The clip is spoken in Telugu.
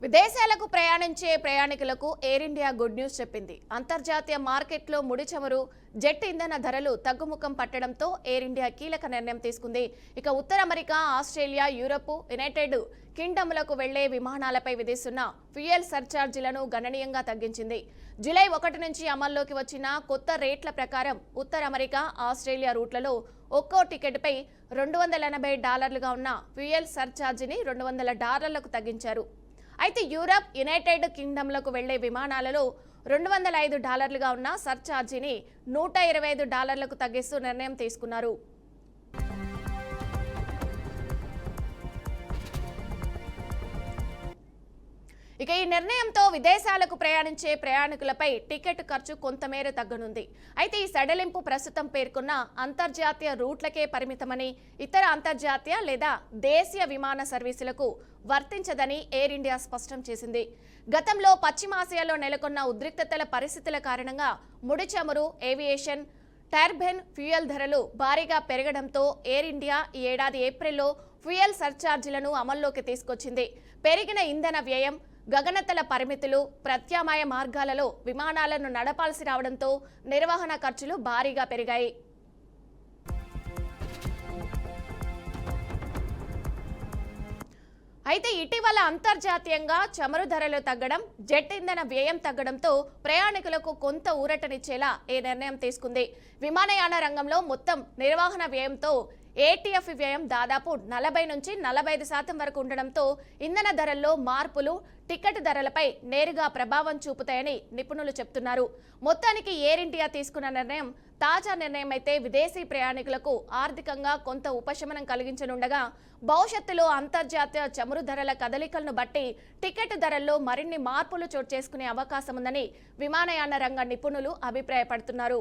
విదేశాలకు ప్రయాణించే ప్రయాణికులకు ఎయిర్ ఇండియా గుడ్ న్యూస్ చెప్పింది. అంతర్జాతీయ మార్కెట్లో ముడి చమురు, జెట్ ఇంధన ధరలు తగ్గుముఖం పట్టడంతో ఎయిర్ ఇండియా కీలక నిర్ణయం తీసుకుంది. ఇక ఉత్తర అమెరికా, ఆస్ట్రేలియా, యూరప్, యునైటెడ్ కింగ్డమ్లకు వెళ్లే విమానాలపై విధిస్తున్న ఫ్యూయల్ సర్ఛార్జీలను గణనీయంగా తగ్గించింది. జూలై 1 నుంచి అమల్లోకి వచ్చిన కొత్త రేట్ల ప్రకారం ఉత్తర అమెరికా, ఆస్ట్రేలియా రూట్లలో ఒక్కో టికెట్పై $280గా ఉన్న ఫ్యూయల్ సర్ఛార్జీని $200లకు తగ్గించారు. అయితే యూరప్, యునైటెడ్ కింగ్డమ్లకు వెళ్లే విమానాలలో $205గా ఉన్న సర్ఛార్జీని $125లకు తగ్గిస్తూ నిర్ణయం తీసుకున్నారు. ఇక ఈ నిర్ణయంతో విదేశాలకు ప్రయాణించే ప్రయాణికులపై టికెట్ ఖర్చు కొంతమేర తగ్గనుంది. అయితే ఈ సడలింపు ప్రస్తుతం పేర్కొన్న అంతర్జాతీయ రూట్లకే పరిమితమని, ఇతర అంతర్జాతీయ లేదా దేశీయ విమాన సర్వీసులకు వర్తించదని ఎయిర్ ఇండియా స్పష్టం చేసింది. గతంలో పశ్చిమాసియాలో నెలకొన్న ఉద్రిక్తతల పరిస్థితుల కారణంగా ముడి చమురు, ఏవియేషన్, టర్బైన్ ఫ్యూయల్ ధరలు భారీగా పెరగడంతో ఎయిర్ ఇండియా ఈ ఏడాది ఏప్రిల్లో ఫ్యూయల్ సర్ఛార్జీలను అమల్లోకి తీసుకొచ్చింది. పెరిగిన ఇంధన వ్యయం, గగనతల పరిమితులు, ప్రత్యామ్నాయ మార్గాలలో విమానాలను నడపాల్సి రావడంతో నిర్వహణ ఖర్చులు భారీగా పెరిగాయి. అయితే ఇటీవల అంతర్జాతీయంగా చమురు ధరలు తగ్గడం, జెట్ ఇంధన వ్యయం తగ్గడంతో ప్రయాణికులకు కొంత ఊరటనిచ్చేలా ఈ నిర్ణయం తీసుకుంది. విమానయాన రంగంలో మొత్తం నిర్వహణ వ్యయంతో ఏటీఎఫ్ వ్యయం దాదాపు 40 నుంచి 45% వరకు ఉండడంతో ఇంధన ధరల్లో మార్పులు టికెట్ ధరలపై నేరుగా ప్రభావం చూపుతాయని నిపుణులు చెబుతున్నారు. మొత్తానికి ఎయిర్ ఇండియా తీసుకున్న నిర్ణయం తాజా నిర్ణయం అయితే విదేశీ ప్రయాణికులకు ఆర్థికంగా కొంత ఉపశమనం కలిగించనుండగా, భవిష్యత్తులో అంతర్జాతీయ చమురు ధరల కదలికలను బట్టి టికెట్ ధరల్లో మరిన్ని మార్పులు చోటు చేసుకునే అవకాశం ఉందని విమానయాన రంగ నిపుణులు అభిప్రాయపడుతున్నారు.